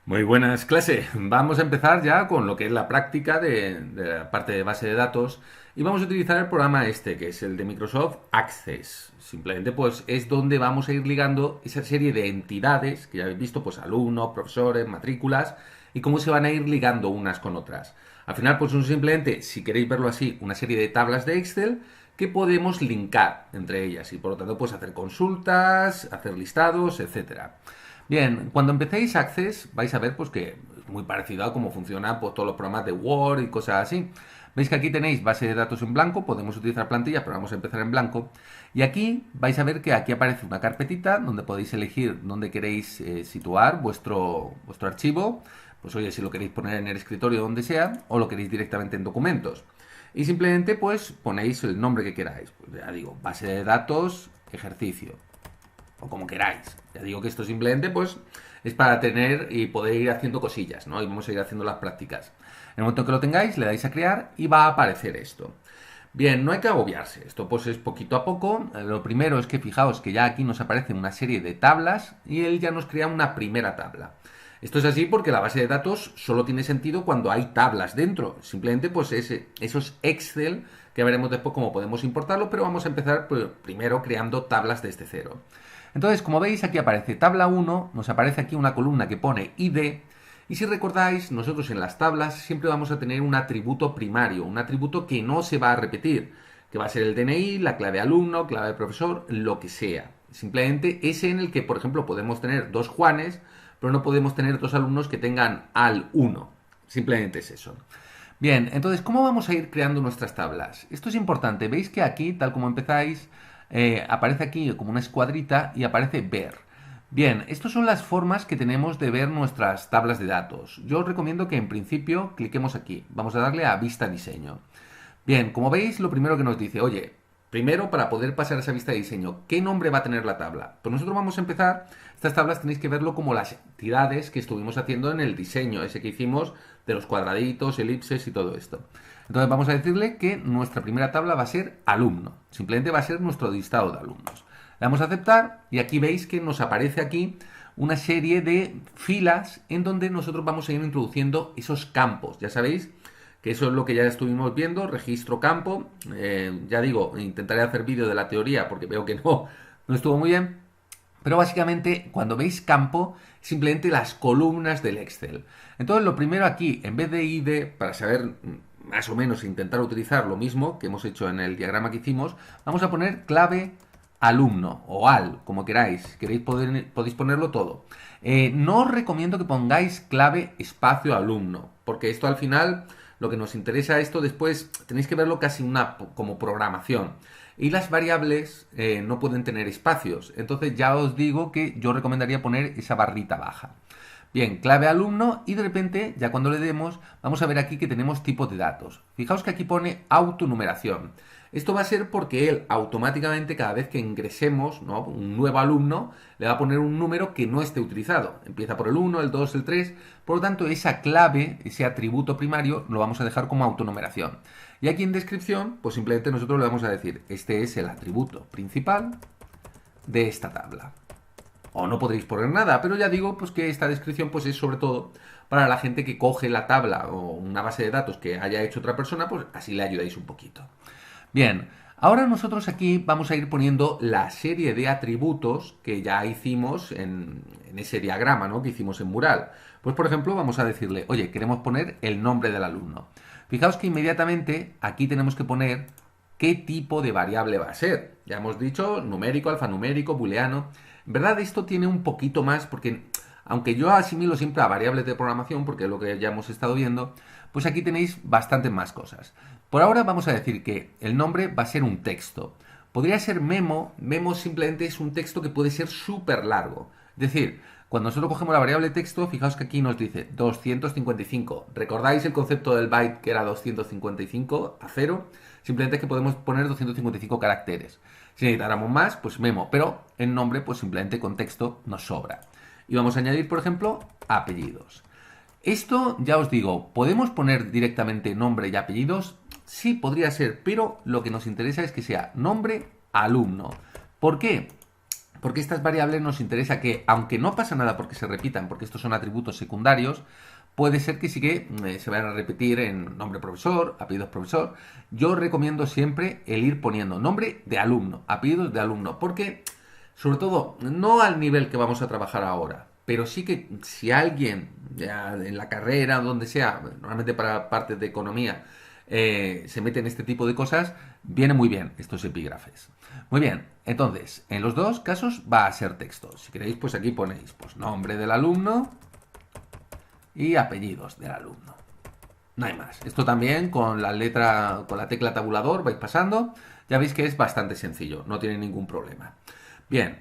Muy buenas, clase. Vamos a empezar ya con lo que es la práctica de la parte de base de datos y vamos a utilizar el programa este, que es el de Microsoft Access. Simplemente pues es donde vamos a ir ligando esa serie de entidades que ya habéis visto, pues alumnos, profesores, matrículas y cómo se van a ir ligando unas con otras. Al final pues son simplemente, si queréis verlo así, una serie de tablas de Excel que podemos linkar entre ellas y por lo tanto pues hacer consultas, hacer listados, etcétera. Bien, cuando empecéis Access vais a ver pues que es muy parecido a cómo funciona pues, todos los programas de Word y cosas así. Veis que aquí tenéis base de datos en blanco, podemos utilizar plantillas, pero vamos a empezar en blanco. Y aquí vais a ver que aquí aparece una carpetita donde podéis elegir dónde queréis situar vuestro archivo. Pues oye, si lo queréis poner en el escritorio donde sea, o lo queréis directamente en documentos. Y simplemente pues ponéis el nombre que queráis. Pues ya digo, base de datos, ejercicio o como queráis. Ya digo que esto simplemente pues es para tener y poder ir haciendo cosillas, ¿no? Y vamos a ir haciendo las prácticas. En el momento que lo tengáis, le dais a crear y va a aparecer esto. Bien, no hay que agobiarse, esto pues es poquito a poco. Lo primero es que fijaos que ya aquí nos aparece una serie de tablas y él ya nos crea una primera tabla. Esto es así porque la base de datos solo tiene sentido cuando hay tablas dentro. Simplemente pues esos Excel que veremos después cómo podemos importarlo, pero vamos a empezar pues, primero creando tablas desde cero. Entonces, como veis, aquí aparece tabla 1, nos aparece aquí una columna que pone ID, y si recordáis, nosotros en las tablas siempre vamos a tener un atributo primario, un atributo que no se va a repetir, que va a ser el DNI, la clave alumno, clave profesor, lo que sea. Simplemente ese en el que, por ejemplo, podemos tener dos Juanes, pero no podemos tener dos alumnos que tengan al 1. Simplemente es eso. Bien, entonces, ¿cómo vamos a ir creando nuestras tablas? Esto es importante. Veis que aquí, tal como empezáis, aparece aquí como una escuadrita y aparece ver. Bien, estas son las formas que tenemos de ver nuestras tablas de datos. Yo os recomiendo que en principio cliquemos aquí. Vamos a darle a vista diseño. Bien, como veis, lo primero que nos dice, oye, primero para poder pasar a esa vista de diseño, ¿qué nombre va a tener la tabla? Pues nosotros vamos a empezar, estas tablas tenéis que verlo como las entidades que estuvimos haciendo en el diseño, ese que hicimos de los cuadraditos, elipses y todo esto. Entonces vamos a decirle que nuestra primera tabla va a ser alumno, simplemente va a ser nuestro listado de alumnos. Le damos a aceptar y aquí veis que nos aparece aquí una serie de filas en donde nosotros vamos a ir introduciendo esos campos. Ya sabéis que eso es lo que ya estuvimos viendo, registro campo. Ya digo, intentaré hacer vídeo de la teoría porque veo que no estuvo muy bien. Pero básicamente, cuando veis campo, simplemente las columnas del Excel. Entonces, lo primero aquí, en vez de ID, para saber más o menos intentar utilizar lo mismo que hemos hecho en el diagrama que hicimos, vamos a poner clave alumno o al, como queráis. Si queréis podéis ponerlo todo. No os recomiendo que pongáis clave espacio alumno, porque esto al final lo que nos interesa esto después tenéis que verlo casi como programación. Y las variables no pueden tener espacios. Entonces ya os digo que yo recomendaría poner esa barrita baja. Bien, clave alumno y de repente, ya cuando le demos, vamos a ver aquí que tenemos tipo de datos. Fijaos que aquí pone autonumeración. Esto va a ser porque él automáticamente cada vez que ingresemos, ¿no?, un nuevo alumno, le va a poner un número que no esté utilizado. Empieza por el 1, el 2, el 3. Por lo tanto, esa clave, ese atributo primario, lo vamos a dejar como autonumeración. Y aquí en descripción, pues simplemente nosotros le vamos a decir, este es el atributo principal de esta tabla. O no podréis poner nada, pero ya digo pues que esta descripción pues es sobre todo para la gente que coge la tabla o una base de datos que haya hecho otra persona, pues así le ayudáis un poquito. Bien, ahora nosotros aquí vamos a ir poniendo la serie de atributos que ya hicimos en ese diagrama, ¿no?, que hicimos en Mural. Pues por ejemplo vamos a decirle, oye, queremos poner el nombre del alumno. Fijaos que inmediatamente aquí tenemos que poner qué tipo de variable va a ser. Ya hemos dicho numérico, alfanumérico, booleano. En verdad esto tiene un poquito más porque aunque yo asimilo siempre a variables de programación porque es lo que ya hemos estado viendo, pues aquí tenéis bastante más cosas. Por ahora vamos a decir que el nombre va a ser un texto. Podría ser memo. Memo simplemente es un texto que puede ser súper largo. Es decir, cuando nosotros cogemos la variable texto, fijaos que aquí nos dice 255. ¿Recordáis el concepto del byte que era 255 a 0? Simplemente es que podemos poner 255 caracteres. Si necesitáramos más, pues memo. Pero en nombre, pues simplemente con texto nos sobra. Y vamos a añadir, por ejemplo, apellidos. Esto, ya os digo, ¿podemos poner directamente nombre y apellidos? Sí, podría ser, pero lo que nos interesa es que sea nombre alumno. ¿Por qué? Porque estas variables nos interesa que, aunque no pasa nada porque se repitan, porque estos son atributos secundarios, puede ser que sí que se vayan a repetir en nombre profesor, apellidos profesor. Yo recomiendo siempre el ir poniendo nombre de alumno, apellidos de alumno, porque, sobre todo, no al nivel que vamos a trabajar ahora, pero sí que si alguien ya en la carrera o donde sea, normalmente para partes de economía, se mete en este tipo de cosas, viene muy bien estos epígrafes. Muy bien, entonces, en los dos casos va a ser texto. Si queréis, pues aquí ponéis pues, nombre del alumno y apellidos del alumno. No hay más. Esto también con la letra, con la tecla tabulador vais pasando. Ya veis que es bastante sencillo, no tiene ningún problema. Bien,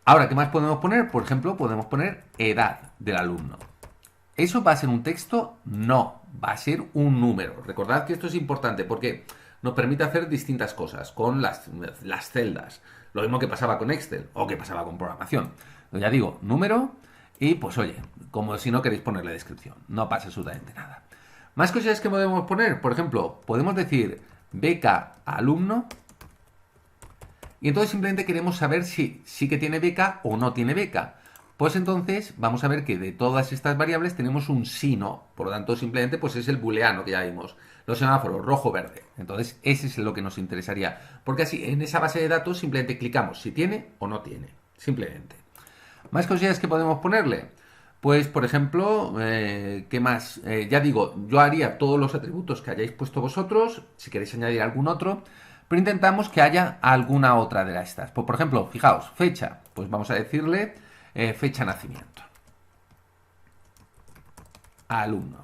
ahora, ¿qué más podemos poner? Por ejemplo, podemos poner edad del alumno. ¿Eso va a ser un texto? No, va a ser un número. Recordad que esto es importante porque nos permite hacer distintas cosas con las celdas. Lo mismo que pasaba con Excel o que pasaba con programación. Ya digo, número y pues oye, como si no queréis ponerle descripción. No pasa absolutamente nada. Más cosas que podemos poner. Por ejemplo, podemos decir beca alumno. Y entonces simplemente queremos saber si sí que tiene beca o no tiene beca. Pues entonces vamos a ver que de todas estas variables tenemos un sí, no. Por lo tanto, simplemente pues es el booleano que ya vimos. Los semáforos rojo, verde. Entonces, ese es lo que nos interesaría. Porque así, en esa base de datos simplemente clicamos si tiene o no tiene. Simplemente. Más cosillas que podemos ponerle. Pues, por ejemplo, ¿qué más? Ya digo, yo haría todos los atributos que hayáis puesto vosotros. Si queréis añadir algún otro. Pero intentamos que haya alguna otra de estas. Pues, por ejemplo, fijaos, fecha. Pues vamos a decirle fecha de nacimiento. Alumno.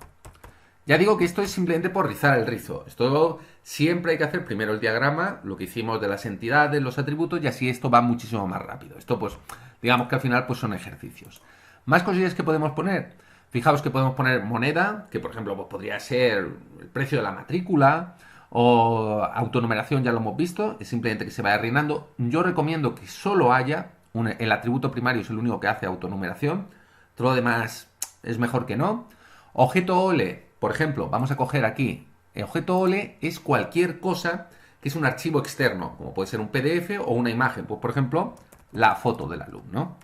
Ya digo que esto es simplemente por rizar el rizo. Esto siempre hay que hacer primero el diagrama, lo que hicimos de las entidades, los atributos, y así esto va muchísimo más rápido. Esto, pues, digamos que al final pues son ejercicios. Más cosillas que podemos poner. Fijaos que podemos poner moneda, que por ejemplo pues, podría ser el precio de la matrícula, o autonumeración, ya lo hemos visto, es simplemente que se vaya reinando. Yo recomiendo que solo haya el atributo primario, es el único que hace autonumeración. Todo lo demás es mejor que no. Objeto OLE, por ejemplo, vamos a coger aquí. El objeto OLE es cualquier cosa que es un archivo externo, como puede ser un PDF o una imagen. Pues, por ejemplo, la foto del alumno.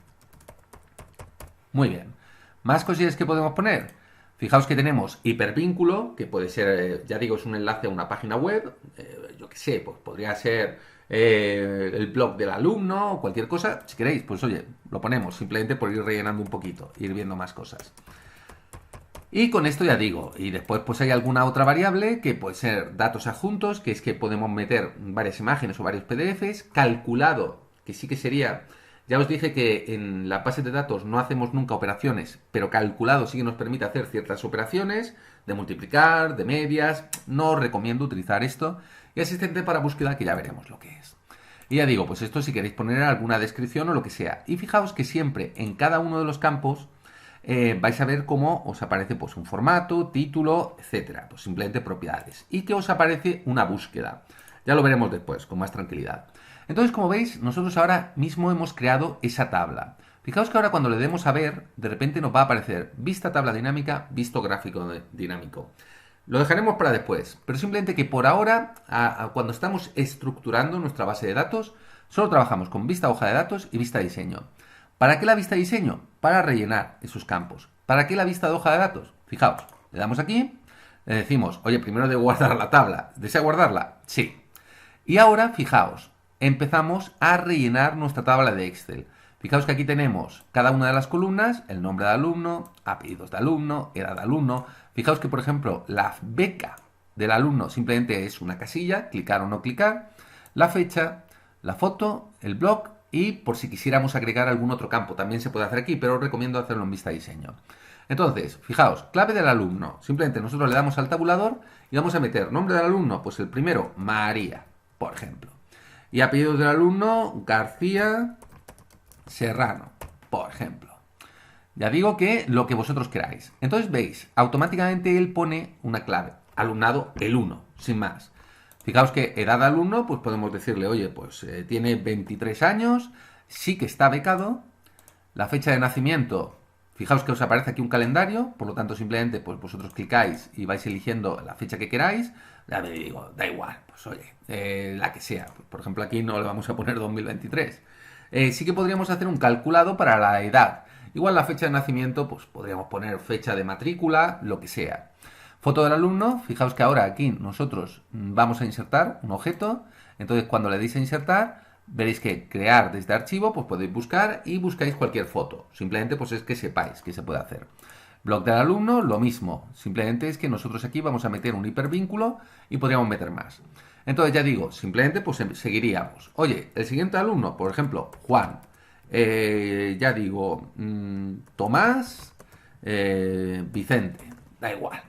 Muy bien. Más cosillas que podemos poner. Fijaos que tenemos hipervínculo, que puede ser, ya digo, es un enlace a una página web. Yo qué sé, pues podría ser el blog del alumno o cualquier cosa. Si queréis, pues oye, lo ponemos simplemente por ir rellenando un poquito, ir viendo más cosas. Y con esto ya digo, y después pues hay alguna otra variable que puede ser datos adjuntos, que es que podemos meter varias imágenes o varios PDFs, calculado, que sí que sería, ya os dije que en la base de datos no hacemos nunca operaciones, pero calculado sí que nos permite hacer ciertas operaciones, de multiplicar, de medias, no os recomiendo utilizar esto, y asistente para búsqueda que ya veremos lo que es. Y ya digo, pues esto si queréis poner alguna descripción o lo que sea. Y fijaos que siempre en cada uno de los campos vais a ver cómo os aparece pues, un formato, título, etcétera. Pues simplemente propiedades. Y que os aparece una búsqueda. Ya lo veremos después, con más tranquilidad. Entonces, como veis, nosotros ahora mismo hemos creado esa tabla. Fijaos que ahora cuando le demos a ver, de repente nos va a aparecer vista tabla dinámica, visto gráfico dinámico. Lo dejaremos para después, pero simplemente que por ahora, cuando estamos estructurando nuestra base de datos, solo trabajamos con vista hoja de datos y vista diseño. ¿Para qué la vista diseño? Para rellenar esos campos. ¿Para qué la vista de hoja de datos? Fijaos, le damos aquí, le decimos, oye, primero de guardar la tabla. ¿Desea guardarla? Sí. Y ahora, fijaos, empezamos a rellenar nuestra tabla de Excel. Fijaos que aquí tenemos cada una de las columnas, el nombre de alumno, apellidos de alumno, edad de alumno. Fijaos que, por ejemplo, la beca del alumno simplemente es una casilla, clicar o no clicar, la fecha, la foto, el blog y por si quisiéramos agregar algún otro campo. También se puede hacer aquí, pero os recomiendo hacerlo en vista diseño. Entonces, fijaos, clave del alumno. Simplemente nosotros le damos al tabulador y vamos a meter nombre del alumno, pues el primero, María, por ejemplo. Y apellidos del alumno, García Serrano, por ejemplo. Ya digo que lo que vosotros queráis. Entonces veis, automáticamente él pone una clave. Alumnado, el 1, sin más. Fijaos que edad de alumno, pues podemos decirle, oye, pues tiene 23 años, sí que está becado. La fecha de nacimiento, fijaos que os aparece aquí un calendario, por lo tanto simplemente pues vosotros clicáis y vais eligiendo la fecha que queráis. Ya me digo, da igual, pues oye, la que sea. Por ejemplo, aquí no le vamos a poner 2023. Sí que podríamos hacer un calculado para la edad. Igual la fecha de nacimiento, pues podríamos poner fecha de matrícula, lo que sea. Foto del alumno, fijaos que ahora aquí nosotros vamos a insertar un objeto, entonces cuando le deis a insertar, veréis que crear desde archivo, pues podéis buscar y buscáis cualquier foto. Simplemente pues es que sepáis que se puede hacer. Blog del alumno, lo mismo. Simplemente es que nosotros aquí vamos a meter un hipervínculo y podríamos meter más. Entonces ya digo, simplemente pues seguiríamos. Oye, el siguiente alumno, por ejemplo, Juan. Ya digo, Tomás, Vicente. Da igual.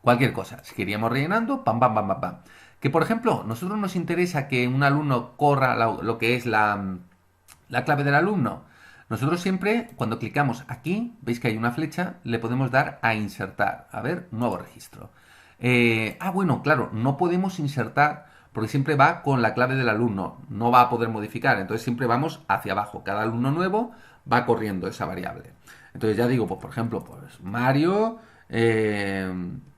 Cualquier cosa. Seguiríamos rellenando, pam, pam, pam, pam, pam. Que por ejemplo, nosotros nos interesa que un alumno corra lo que es la clave del alumno. Nosotros siempre, cuando clicamos aquí, veis que hay una flecha, le podemos dar a insertar. A ver, nuevo registro. Bueno, claro, no podemos insertar porque siempre va con la clave del alumno. No va a poder modificar. Entonces siempre vamos hacia abajo. Cada alumno nuevo va corriendo esa variable. Entonces ya digo, pues por ejemplo, pues Mario, Egin,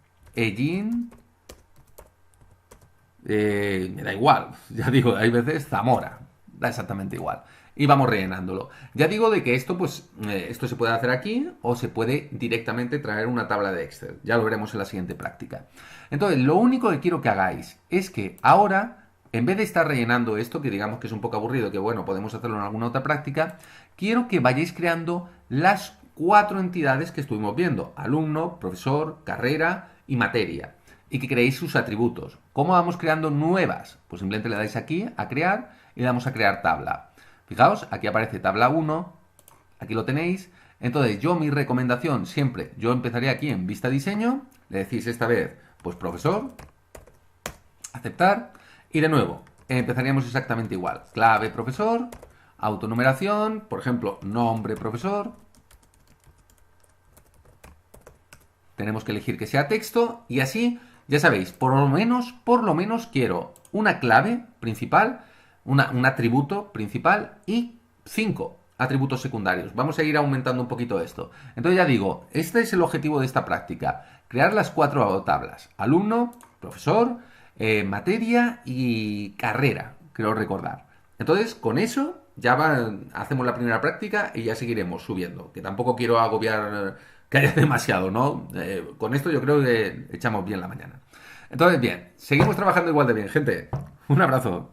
me da igual. Ya digo, hay veces Zamora. Da exactamente igual. Y vamos rellenándolo. Ya digo de que esto, pues, esto se puede hacer aquí o se puede directamente traer una tabla de Excel. Ya lo veremos en la siguiente práctica. Entonces, lo único que quiero que hagáis es que ahora, en vez de estar rellenando esto, que digamos que es un poco aburrido, que bueno, podemos hacerlo en alguna otra práctica, quiero que vayáis creando las 4 entidades que estuvimos viendo. Alumno, profesor, carrera y materia. Y que creéis sus atributos. ¿Cómo vamos creando nuevas? Pues simplemente le dais aquí a crear y le damos a crear tabla. Fijaos, aquí aparece tabla 1, aquí lo tenéis. Entonces yo mi recomendación siempre, yo empezaría aquí en vista diseño, le decís esta vez, pues profesor, aceptar, y de nuevo, empezaríamos exactamente igual. Clave profesor, autonumeración, por ejemplo, nombre profesor. Tenemos que elegir que sea texto y así, ya sabéis, por lo menos quiero una clave principal, un atributo principal y 5 atributos secundarios. Vamos a ir aumentando un poquito esto. Entonces ya digo, este es el objetivo de esta práctica. Crear las 4 tablas. Alumno, profesor, materia y carrera, creo recordar. Entonces, con eso hacemos la primera práctica y ya seguiremos subiendo. Que tampoco quiero agobiar que haya demasiado, ¿no? Con esto yo creo que echamos bien la mañana. Entonces, bien, seguimos trabajando igual de bien, gente. Un abrazo.